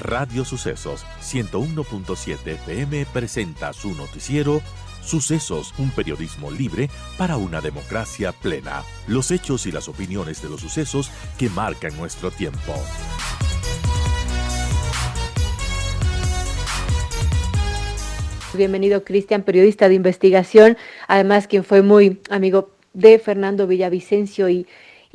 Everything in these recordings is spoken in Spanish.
Radio Sucesos 101.7 FM presenta su noticiero Sucesos, un periodismo libre para una democracia plena. Los hechos y las opiniones de los sucesos que marcan nuestro tiempo. Bienvenido, Cristian, periodista de investigación, además quien fue muy amigo de Fernando Villavicencio y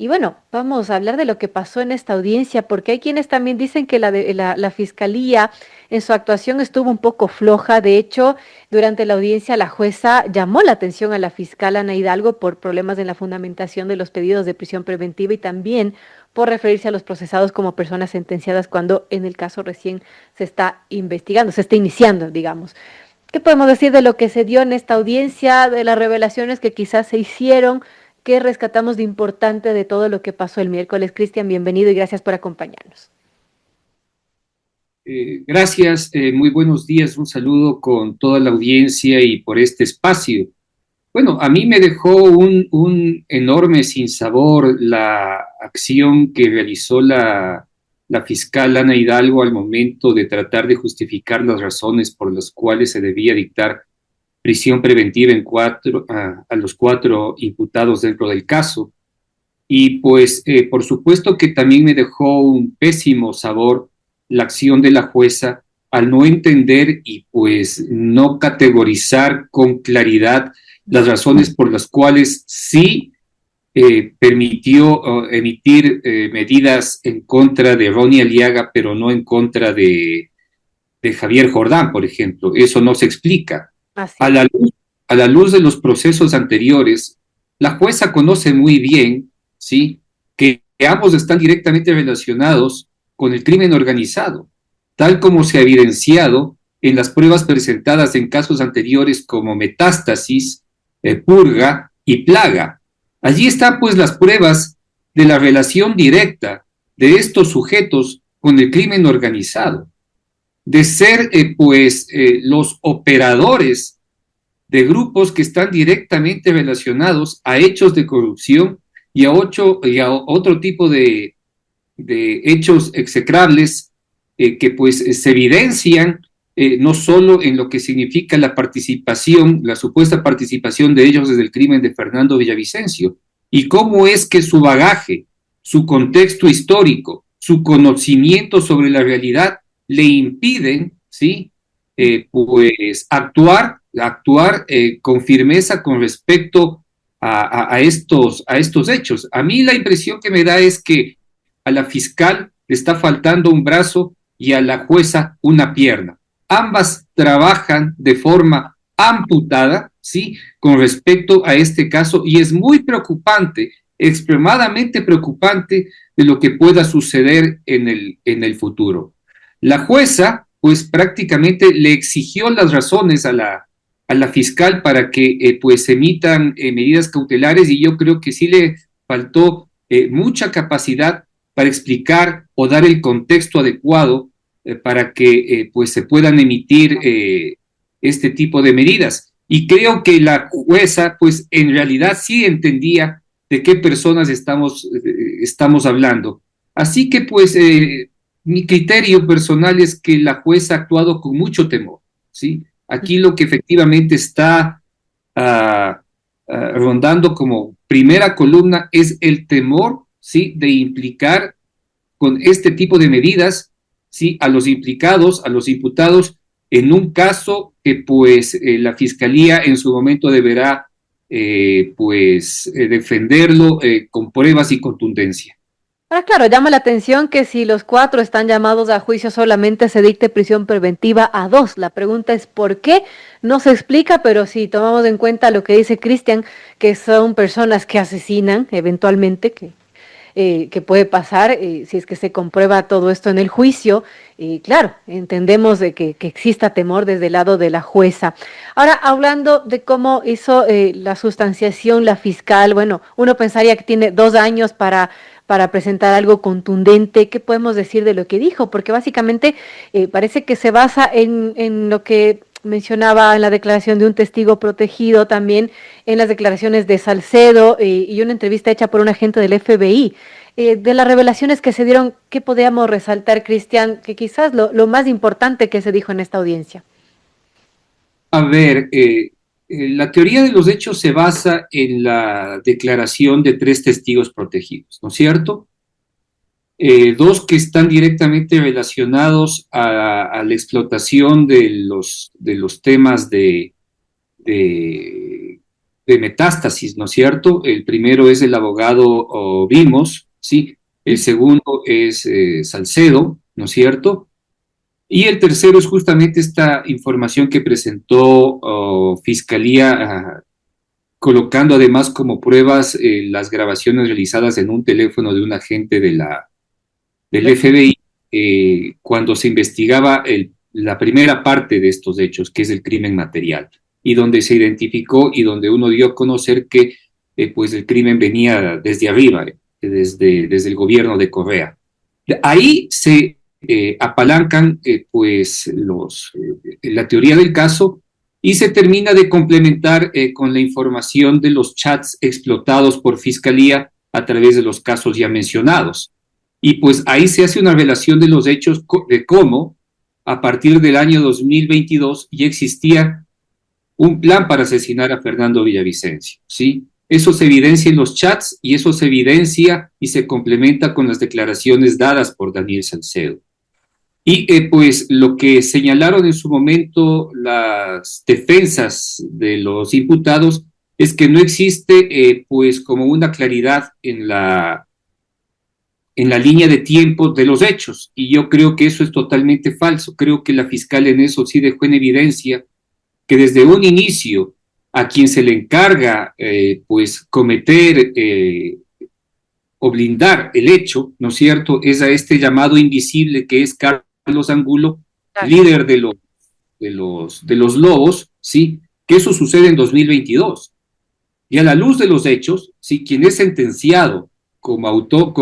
bueno, vamos a hablar de lo que pasó en esta audiencia, porque hay quienes también dicen que la Fiscalía en su actuación estuvo un poco floja. De hecho, durante la audiencia la jueza llamó la atención a la fiscal Ana Hidalgo por problemas en la fundamentación de los pedidos de prisión preventiva y también por referirse a los procesados como personas sentenciadas cuando en el caso recién se está investigando, se está iniciando, digamos. ¿Qué podemos decir de lo que se dio en esta audiencia, de las revelaciones que quizás se hicieron? ¿Qué rescatamos de importante de todo lo que pasó el miércoles? Cristian, bienvenido y gracias por acompañarnos. Gracias, muy buenos días, un saludo con toda la audiencia y por este espacio. Bueno, a mí me dejó un enorme sinsabor la acción que realizó la fiscal Ana Hidalgo al momento de tratar de justificar las razones por las cuales se debía dictar prisión preventiva a los 4 imputados dentro del caso. Y pues, por supuesto que también me dejó un pésimo sabor la acción de la jueza al no entender y pues no categorizar con claridad las razones por las cuales sí permitió emitir medidas en contra de Ronnie Aliaga, pero no en contra de Javier Jordán, por ejemplo. Eso no se explica. A la luz de los procesos anteriores, la jueza conoce muy bien, ¿sí?, que ambos están directamente relacionados con el crimen organizado, tal como se ha evidenciado en las pruebas presentadas en casos anteriores como Metástasis, Purga y Plaga. Allí están pues las pruebas de la relación directa de estos sujetos con el crimen organizado, de ser los operadores de grupos que están directamente relacionados a hechos de corrupción y a otro tipo de hechos execrables que pues se evidencian no solo en lo que significa la participación, la supuesta participación de ellos desde el crimen de Fernando Villavicencio, y cómo es que su bagaje, su contexto histórico, su conocimiento sobre la realidad le impiden, ¿sí?, pues actuar con firmeza con respecto a estos hechos. A mí la impresión que me da es que a la fiscal le está faltando un brazo y a la jueza una pierna. Ambas trabajan de forma amputada, ¿sí?, con respecto a este caso, y es muy preocupante, extremadamente preocupante de lo que pueda suceder en el futuro. La jueza, pues prácticamente le exigió las razones a la fiscal para que pues emitan medidas cautelares, y yo creo que sí le faltó mucha capacidad para explicar o dar el contexto adecuado para que pues se puedan emitir este tipo de medidas. Y creo que la jueza pues en realidad sí entendía de qué personas estamos hablando. Así que pues mi criterio personal es que la jueza ha actuado con mucho temor, ¿sí? Aquí lo que efectivamente está rondando como primera columna es el temor, ¿sí?, de implicar con este tipo de medidas, ¿sí?, a los implicados, a los imputados, en un caso que pues la fiscalía en su momento deberá defenderlo con pruebas y contundencia. Ahora, claro, llama la atención que si los 4 están llamados a juicio solamente se dicte prisión preventiva a 2. La pregunta es ¿por qué? No se explica, pero si tomamos en cuenta lo que dice Cristian, que son personas que asesinan eventualmente, que puede pasar si es que se comprueba todo esto en el juicio, claro, entendemos de que exista temor desde el lado de la jueza. Ahora, hablando de cómo hizo la sustanciación la fiscal, bueno, uno pensaría que tiene 2 años para presentar algo contundente. ¿Qué podemos decir de lo que dijo? Porque básicamente parece que se basa en lo que mencionaba en la declaración de un testigo protegido, también en las declaraciones de Salcedo y una entrevista hecha por un agente del FBI. de las revelaciones que se dieron, ¿qué podríamos resaltar, Cristian? Que quizás lo más importante que se dijo en esta audiencia. A ver, la teoría de los hechos se basa en la declaración de 3 testigos protegidos, ¿no es cierto? 2 que están directamente relacionados a la explotación de los temas de metástasis, ¿no es cierto? El primero es el abogado Vimos, ¿sí? El segundo es Salcedo, ¿no es cierto? Y el tercero es justamente esta información que presentó Fiscalía, colocando además como pruebas las grabaciones realizadas en un teléfono de un agente del FBI cuando se investigaba la primera parte de estos hechos, que es el crimen material, y donde se identificó y donde uno dio a conocer que pues el crimen venía desde arriba, desde el gobierno de Correa. Ahí se apalancan pues la teoría del caso y se termina de complementar con la información de los chats explotados por Fiscalía a través de los casos ya mencionados. Y pues ahí se hace una relación de los hechos de cómo a partir del año 2022 ya existía un plan para asesinar a Fernando Villavicencio, ¿sí? Eso se evidencia en los chats y eso se evidencia y se complementa con las declaraciones dadas por Daniel Salcedo. Y pues lo que señalaron en su momento las defensas de los imputados es que no existe pues como una claridad en la línea de tiempo de los hechos, y yo creo que eso es totalmente falso. Creo que la fiscal en eso sí dejó en evidencia que desde un inicio a quien se le encarga pues cometer o blindar el hecho, ¿no es cierto?, es a este llamado invisible que es Carlos Angulo, líder de los lobos, ¿sí?, que eso sucede en 2022. Y a la luz de los hechos, ¿sí?, quien es sentenciado como autor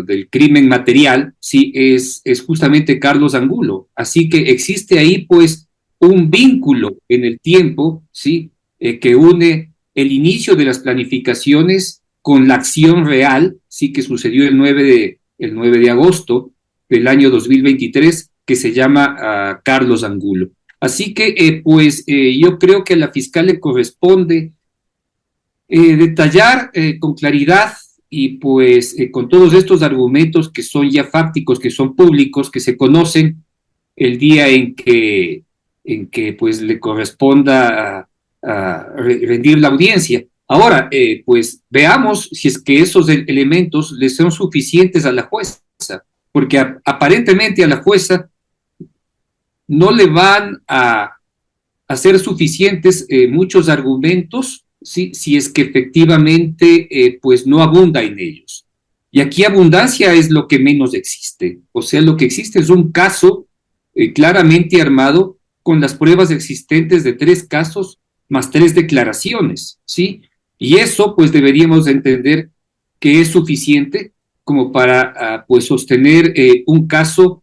del crimen material, sí, es justamente Carlos Angulo. Así que existe ahí, pues, un vínculo en el tiempo, sí, que une el inicio de las planificaciones con la acción real, sí, que sucedió el 9 de agosto del año 2023, que se llama Carlos Angulo. Así que, yo creo que a la fiscal le corresponde detallar con claridad y pues con todos estos argumentos que son ya fácticos, que son públicos, que se conocen, el día en que pues le corresponda a rendir la audiencia. Ahora, pues veamos si es que esos elementos le son suficientes a la jueza, porque aparentemente a la jueza no le van a ser suficientes muchos argumentos, ¿sí?, si es que efectivamente pues no abunda en ellos. Y aquí abundancia es lo que menos existe. O sea, lo que existe es un caso claramente armado con las pruebas existentes de 3 casos más 3 declaraciones, ¿sí? Y eso pues deberíamos entender que es suficiente como para pues sostener un caso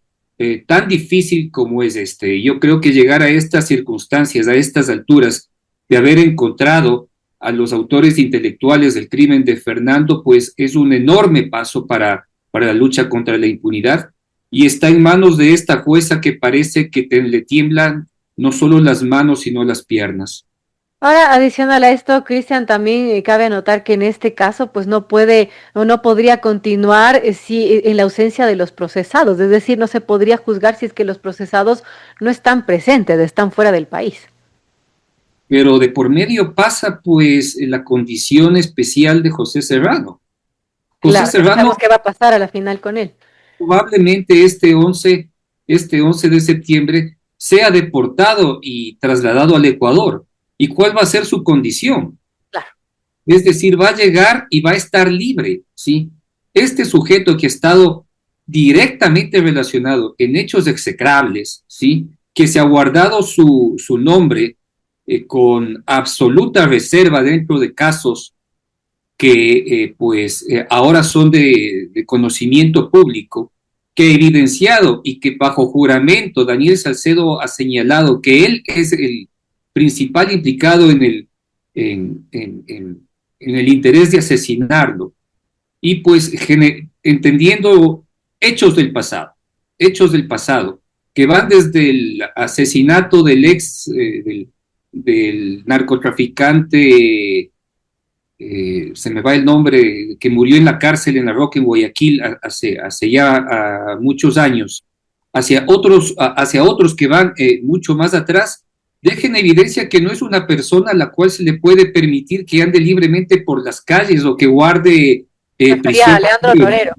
tan difícil como es este. Yo creo que llegar a estas circunstancias, a estas alturas, de haber encontrado a los autores intelectuales del crimen de Fernando, pues es un enorme paso para la lucha contra la impunidad, y está en manos de esta jueza que parece que le tiemblan no solo las manos, sino las piernas. Ahora, adicional a esto, Cristian, también cabe anotar que en este caso, pues no puede o no podría continuar si en la ausencia de los procesados, es decir, no se podría juzgar si es que los procesados no están presentes, están fuera del país. Pero de por medio pasa, pues, la condición especial de José Serrano. Claro, sabemos qué va a pasar a la final con él. Probablemente este 11 de septiembre sea deportado y trasladado al Ecuador. ¿Y cuál va a ser su condición? Claro. Es decir, va a llegar y va a estar libre, ¿sí? Este sujeto que ha estado directamente relacionado en hechos execrables, ¿sí?, que se ha guardado su nombre con absoluta reserva dentro de casos que ahora son de conocimiento público, que ha evidenciado y que bajo juramento Daniel Salcedo ha señalado que él es el principal implicado en en el interés de asesinarlo, y pues entendiendo hechos del pasado, que van desde el asesinato del del narcotraficante, se me va el nombre, que murió en la cárcel en La Roca, en Guayaquil, hace ya muchos años, hacia otros que van mucho más atrás, dejen evidencia que no es una persona a la cual se le puede permitir que ande libremente por las calles o que guarde prisión. Leandro Torero.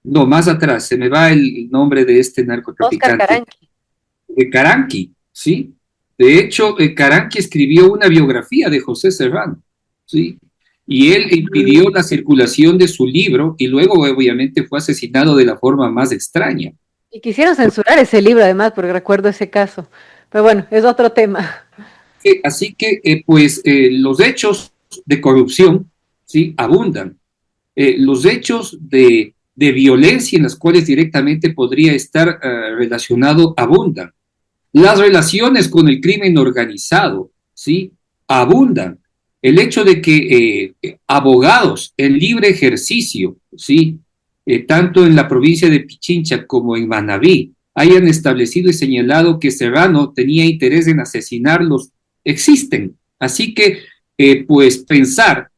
No, más atrás, se me va el nombre de este narcotraficante. Oscar Caranqui. Caranqui, ¿sí? De hecho, Caranqui escribió una biografía de José Serrano, ¿sí? Y él impidió la circulación de su libro y luego, obviamente, fue asesinado de la forma más extraña. Y quisieron censurar ese libro, además, porque recuerdo ese caso. Pero bueno, es otro tema. Así que, pues, los hechos de corrupción, ¿sí? Abundan. Los hechos de violencia en los cuales directamente podría estar relacionado abundan. Las relaciones con el crimen organizado, ¿sí? Abundan. El hecho de que abogados en libre ejercicio, ¿sí? Tanto en la provincia de Pichincha como en Manabí, hayan establecido y señalado que Serrano tenía interés en asesinarlos, existen. Así que, pues, pensar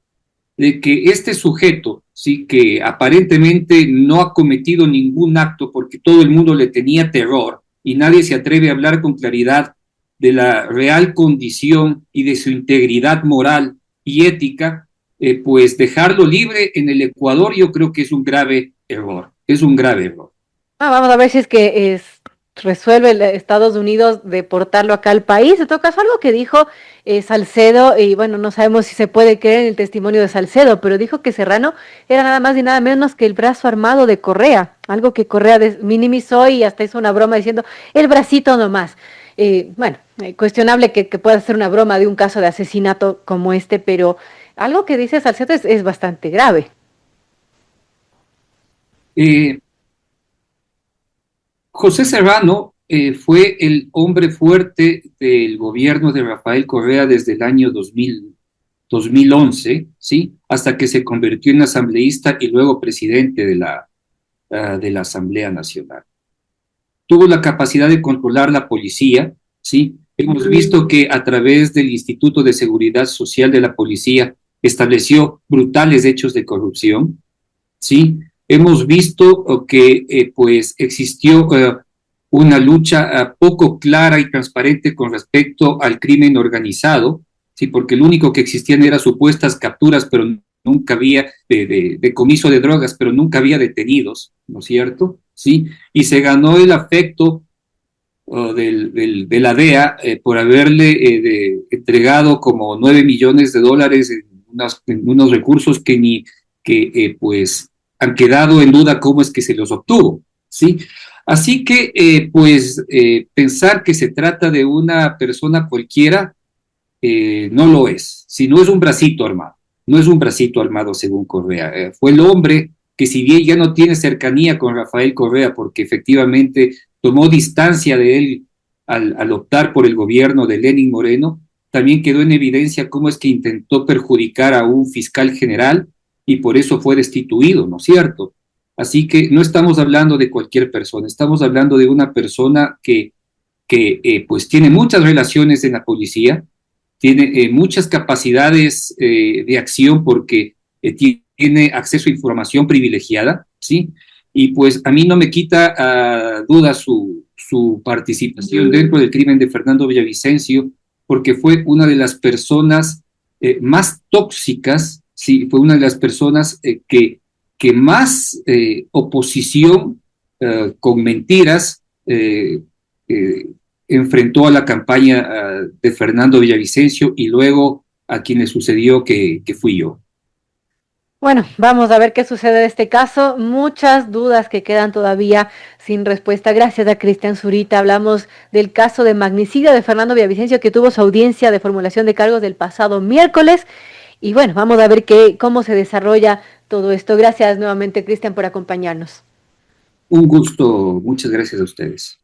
de que este sujeto, sí, que aparentemente no ha cometido ningún acto porque todo el mundo le tenía terror y nadie se atreve a hablar con claridad de la real condición y de su integridad moral y ética, pues dejarlo libre en el Ecuador yo creo que es un grave error, es un grave error. Vamos a ver si es que resuelve Estados Unidos deportarlo acá al país. En todo caso, algo que dijo Salcedo, y bueno, no sabemos si se puede creer en el testimonio de Salcedo, pero dijo que Serrano era nada más y nada menos que el brazo armado de Correa, algo que Correa minimizó y hasta hizo una broma diciendo el bracito nomás. Bueno, cuestionable que pueda ser una broma de un caso de asesinato como este, pero algo que dice Salcedo es bastante grave. José Serrano fue el hombre fuerte del gobierno de Rafael Correa desde el año 2011, ¿sí? Hasta que se convirtió en asambleísta y luego presidente de la Asamblea Nacional. Tuvo la capacidad de controlar la policía, ¿sí? Hemos visto que a través del Instituto de Seguridad Social de la Policía estableció brutales hechos de corrupción, ¿sí? Hemos visto que pues existió una lucha poco clara y transparente con respecto al crimen organizado, ¿sí? Porque lo único que existían eran supuestas capturas, pero nunca había decomiso de drogas, pero nunca había detenidos, ¿no es cierto? ¿Sí? Y se ganó el afecto de la DEA por haberle entregado como 9 millones de dólares en unos recursos que pues han quedado en duda cómo es que se los obtuvo, ¿sí? Así que, pensar que se trata de una persona cualquiera no lo es, si no es un bracito armado, no es un bracito armado según Correa. Fue el hombre que si bien ya no tiene cercanía con Rafael Correa porque efectivamente tomó distancia de él al optar por el gobierno de Lenín Moreno, también quedó en evidencia cómo es que intentó perjudicar a un fiscal general y por eso fue destituido, ¿no es cierto? Así que no estamos hablando de cualquier persona, estamos hablando de una persona que pues tiene muchas relaciones en la policía, tiene muchas capacidades de acción porque tiene acceso a información privilegiada, ¿sí? Y pues a mí no me quita duda su participación dentro del crimen de Fernando Villavicencio, porque fue una de las personas más tóxicas, sí, fue una de las personas que más oposición con mentiras enfrentó a la campaña de Fernando Villavicencio y luego a quien le sucedió que fui yo. Bueno, vamos a ver qué sucede en este caso. Muchas dudas que quedan todavía sin respuesta. Gracias a Cristian Zurita. Hablamos del caso de magnicidio de Fernando Villavicencio que tuvo su audiencia de formulación de cargos del pasado miércoles. Y bueno, vamos a ver cómo se desarrolla todo esto. Gracias nuevamente, Cristian, por acompañarnos. Un gusto. Muchas gracias a ustedes.